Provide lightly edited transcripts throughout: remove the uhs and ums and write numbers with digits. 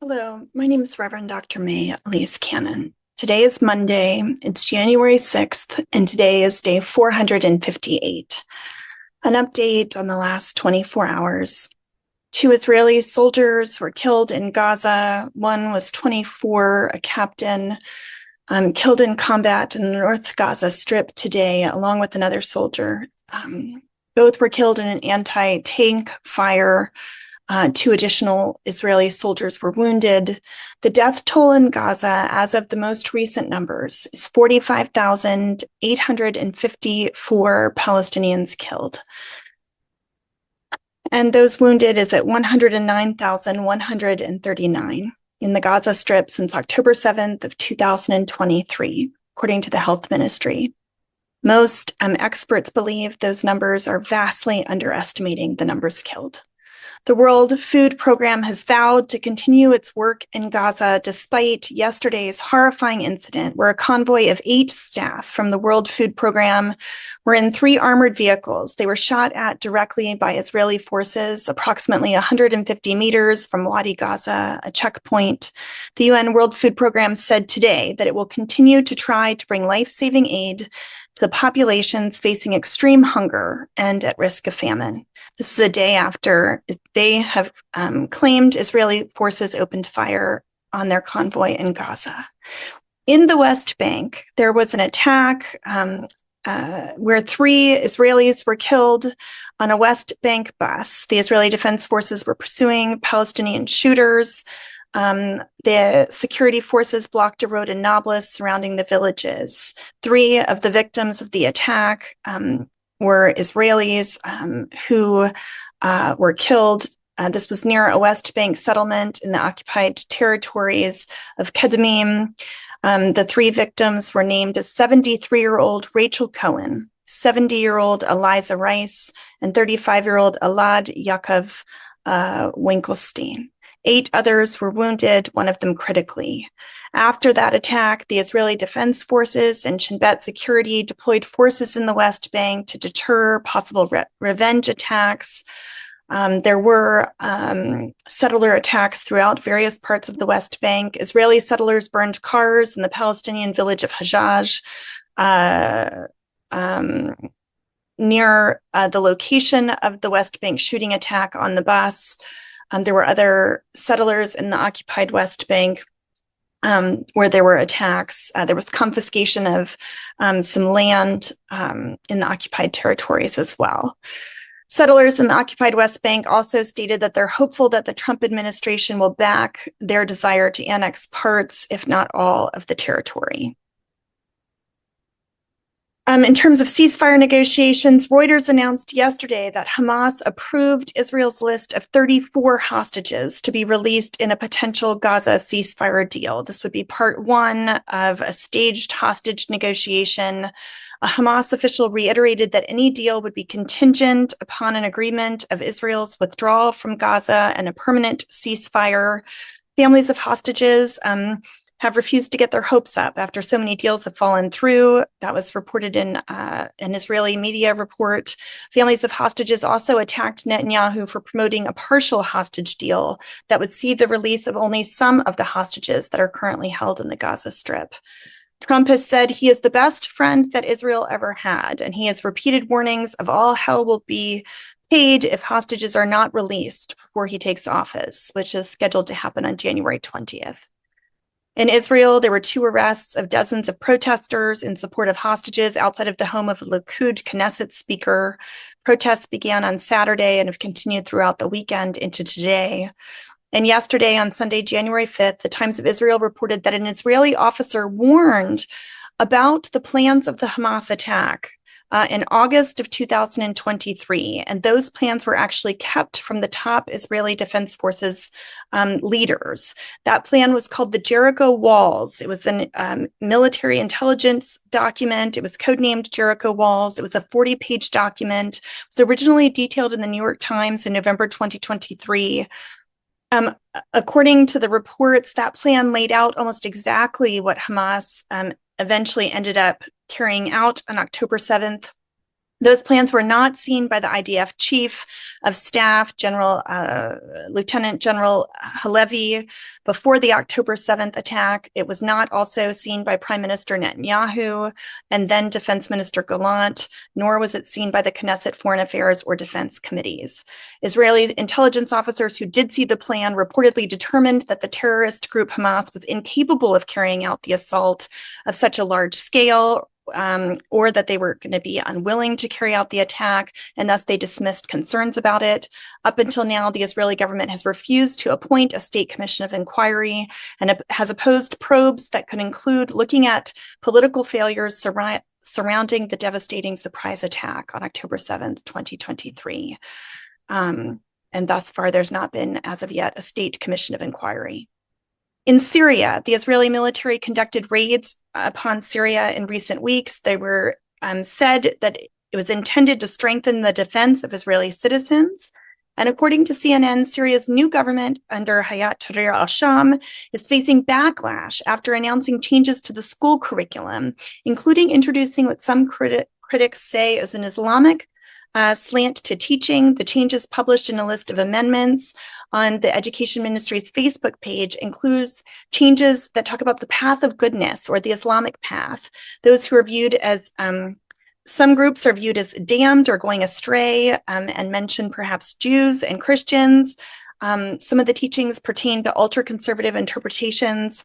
Hello, my name is Reverend Dr. May Elise Cannon. Today is Monday, it's January 6th, and today is day 458. An update on the last 24 hours. 2 Israeli soldiers were killed in Gaza. One was 24, a captain, killed in combat in the North Gaza Strip today, along with another soldier. Both were killed in an anti-tank fire. 2 additional Israeli soldiers were wounded. The death toll in Gaza, as of the most recent numbers, is 45,854 Palestinians killed. And those wounded is at 109,139 in the Gaza Strip since October 7th of 2023, according to the Health Ministry. Most experts believe those numbers are vastly underestimating the numbers killed. The World Food Program has vowed to continue its work in Gaza despite yesterday's horrifying incident where a convoy of 8 staff from the World Food Program were in 3 armored vehicles. They were shot at directly by Israeli forces approximately 150 meters from Wadi Gaza, a checkpoint. The UN World Food Program said today that it will continue to try to bring life-saving aid to the populations facing extreme hunger and at risk of famine. This is a day after they have claimed Israeli forces opened fire on their convoy in Gaza. In the West Bank, there was an attack where 3 Israelis were killed on a West Bank bus. The Israeli Defense Forces were pursuing Palestinian shooters. The security forces blocked a road in Nablus surrounding the villages. 3 of the victims of the attack were Israelis who were killed. This was near a West Bank settlement in the occupied territories of Kedemim. The 3 victims were named as 73-year-old Rachel Cohen, 70-year-old Eliza Rice, and 35-year-old Elad Yaakov Winkelstein. 8 others were wounded, one of them critically. After that attack, the Israeli Defense Forces and Shin Bet Security deployed forces in the West Bank to deter possible revenge attacks. There were settler attacks throughout various parts of the West Bank. Israeli settlers burned cars in the Palestinian village of Hajjaj, near the location of the West Bank shooting attack on the bus. There were other settlers in the occupied West Bank where there were attacks. There was confiscation of some land in the occupied territories as well. Settlers in the occupied West Bank also stated that they're hopeful that the Trump administration will back their desire to annex parts, if not all, of the territory. In terms of ceasefire negotiations, Reuters announced yesterday that Hamas approved Israel's list of 34 hostages to be released in a potential Gaza ceasefire deal. This would be part 1 of a staged hostage negotiation. A Hamas official reiterated that any deal would be contingent upon an agreement of Israel's withdrawal from Gaza and a permanent ceasefire. Families of hostages have refused to get their hopes up after so many deals have fallen through. That was reported in an Israeli media report. Families of hostages also attacked Netanyahu for promoting a partial hostage deal that would see the release of only some of the hostages that are currently held in the Gaza Strip. Trump has said he is the best friend that Israel ever had, and he has repeated warnings of all hell will be paid if hostages are not released before he takes office, which is scheduled to happen on January 20th. In Israel, there were 2 arrests of dozens of protesters in support of hostages outside of the home of a Likud Knesset speaker. Protests began on Saturday and have continued throughout the weekend into today. And yesterday, on Sunday, January 5th, the Times of Israel reported that an Israeli officer warned about the plans of the Hamas attack in August of 2023. And those plans were actually kept from the top Israeli Defense Forces leaders. That plan was called the Jericho Walls. It was a military intelligence document. It was codenamed Jericho Walls. It was a 40-page document. It was originally detailed in the New York Times in November 2023. According to the reports, that plan laid out almost exactly what Hamas eventually ended up carrying out on October 7th. Those plans were not seen by the IDF Chief of Staff, Lieutenant General Halevi, before the October 7th attack. It was not also seen by Prime Minister Netanyahu and then Defense Minister Gallant, nor was it seen by the Knesset Foreign Affairs or Defense Committees. Israeli intelligence officers who did see the plan reportedly determined that the terrorist group Hamas was incapable of carrying out the assault of such a large scale, or that they were going to be unwilling to carry out the attack, and thus they dismissed concerns about it. Up until now, the Israeli government has refused to appoint a state commission of inquiry and has opposed probes that could include looking at political failures surrounding the devastating surprise attack on October 7th, 2023. And thus far, there's not been, as of yet, a state commission of inquiry. In Syria, the Israeli military conducted raids upon Syria in recent weeks. They were said that it was intended to strengthen the defense of Israeli citizens. And according to CNN, Syria's new government under Hayat Tahrir al-Sham is facing backlash after announcing changes to the school curriculum, including introducing what some critics say is an Islamic slant to teaching. The changes published in a list of amendments on the Education Ministry's Facebook page includes changes that talk about the path of goodness or the Islamic path. Those who are viewed as, some groups are viewed as damned or going astray, and mention perhaps Jews and Christians. Some of the teachings pertain to ultra-conservative interpretations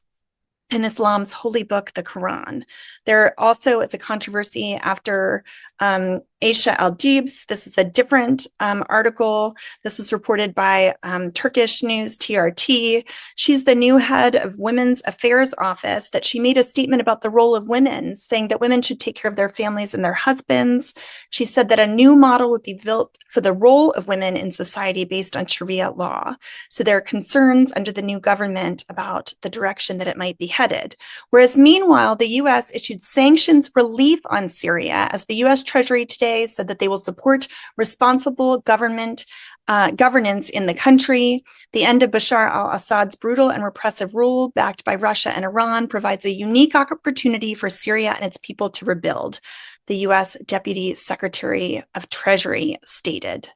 in Islam's holy book, the Quran. There also is a controversy after Aisha Al-Dibs. This is a different article. This was reported by Turkish news TRT. She's the new head of Women's Affairs Office, that she made a statement about the role of women, saying that women should take care of their families and their husbands. She said that a new model would be built for the role of women in society based on Sharia law. So there are concerns under the new government about the direction that it might be headed. Whereas meanwhile, the U.S. issued sanctions relief on Syria, as the U.S. Treasury today said that they will support responsible governance in the country. The end of Bashar al-Assad's brutal and repressive rule, backed by Russia and Iran, provides a unique opportunity for Syria and its people to rebuild, the U.S. Deputy Secretary of Treasury stated.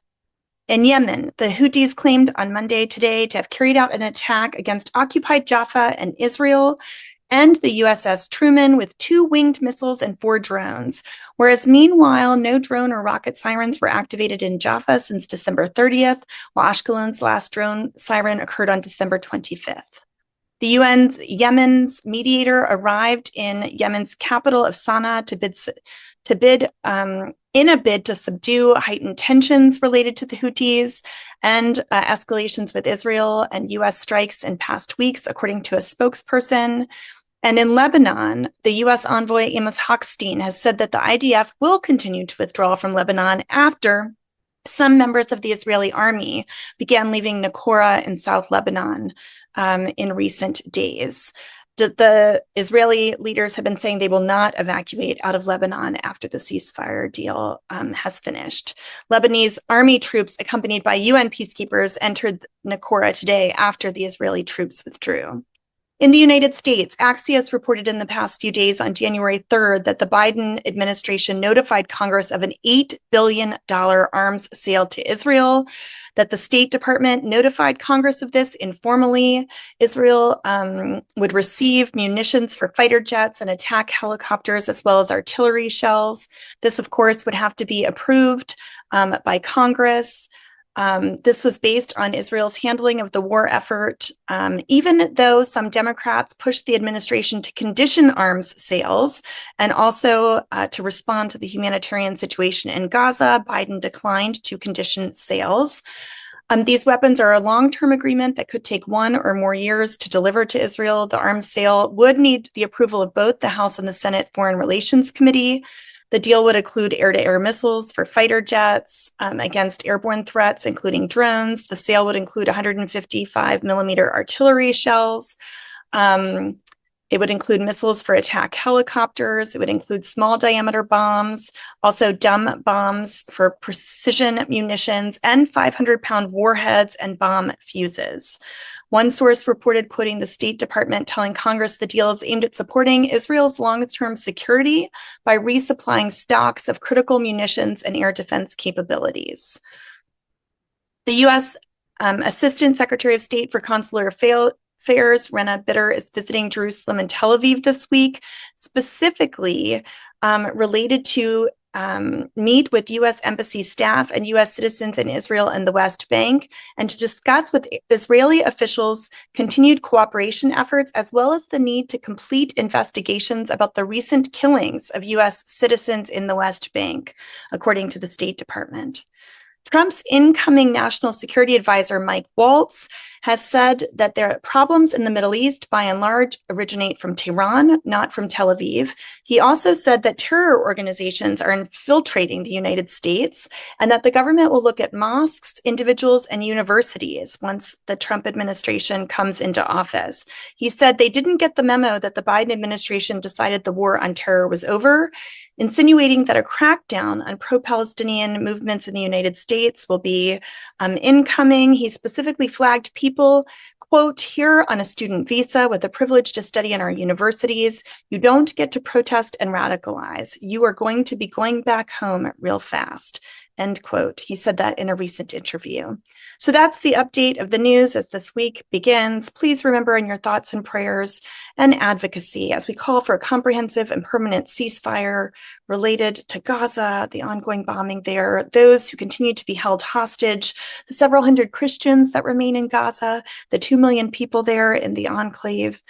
In Yemen, the Houthis claimed on Monday today to have carried out an attack against occupied Jaffa and Israel and the USS Truman with 2 winged missiles and 4 drones, whereas meanwhile, no drone or rocket sirens were activated in Jaffa since December 30th, while Ashkelon's last drone siren occurred on December 25th. The Yemen's mediator arrived in Yemen's capital of Sana'a in a bid to subdue heightened tensions related to the Houthis and escalations with Israel and U.S. strikes in past weeks, according to a spokesperson. And in Lebanon, the U.S. envoy Amos Hochstein has said that the IDF will continue to withdraw from Lebanon after some members of the Israeli army began leaving Naqoura in South Lebanon in recent days. The Israeli leaders have been saying they will not evacuate out of Lebanon after the ceasefire deal has finished. Lebanese army troops, accompanied by UN peacekeepers, entered Naqoura today after the Israeli troops withdrew. In the United States, Axios reported in the past few days on January 3rd that the Biden administration notified Congress of an $8 billion arms sale to Israel, that the State Department notified Congress of this informally. Israel would receive munitions for fighter jets and attack helicopters, as well as artillery shells. This, of course, would have to be approved by Congress. This was based on Israel's handling of the war effort, even though some Democrats pushed the administration to condition arms sales and also to respond to the humanitarian situation in Gaza. Biden declined to condition sales. These weapons are a long-term agreement that could take 1 or more years to deliver to Israel. The arms sale would need the approval of both the House and the Senate Foreign Relations Committee. The deal would include air-to-air missiles for fighter jets against airborne threats, including drones. The sale would include 155-millimeter artillery shells. It would include missiles for attack helicopters. It would include small-diameter bombs, also dumb bombs for precision munitions, and 500-pound warheads and bomb fuses. One source reported quoting the State Department telling Congress the deal is aimed at supporting Israel's long-term security by resupplying stocks of critical munitions and air defense capabilities. The U.S. Assistant Secretary of State for Consular Affairs, Rena Bitter, is visiting Jerusalem and Tel Aviv this week, specifically related to meet with U.S. Embassy staff and U.S. citizens in Israel and the West Bank, and to discuss with Israeli officials continued cooperation efforts, as well as the need to complete investigations about the recent killings of U.S. citizens in the West Bank, according to the State Department. Trump's incoming national security advisor, Mike Waltz, has said that their problems in the Middle East, by and large, originate from Tehran, not from Tel Aviv. He also said that terror organizations are infiltrating the United States and that the government will look at mosques, individuals, and universities once the Trump administration comes into office. He said they didn't get the memo that the Biden administration decided the war on terror was over, insinuating that a crackdown on pro-Palestinian movements in the United States will be incoming. He specifically flagged people, quote, here on a student visa with the privilege to study in our universities. You don't get to protest and radicalize. You are going to be going back home real fast, end quote. He said that in a recent interview. So that's the update of the news as this week begins. Please remember in your thoughts and prayers and advocacy as we call for a comprehensive and permanent ceasefire related to Gaza, the ongoing bombing there, those who continue to be held hostage, the several hundred Christians that remain in Gaza, the 2 million people there in the enclave,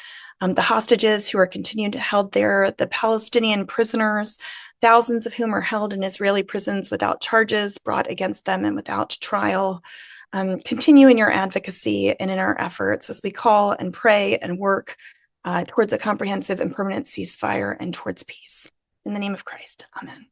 the hostages who are continued held there, the Palestinian prisoners, thousands of whom are held in Israeli prisons without charges brought against them and without trial. Continue in your advocacy and in our efforts as we call and pray and work towards a comprehensive and permanent ceasefire and towards peace. In the name of Christ, amen.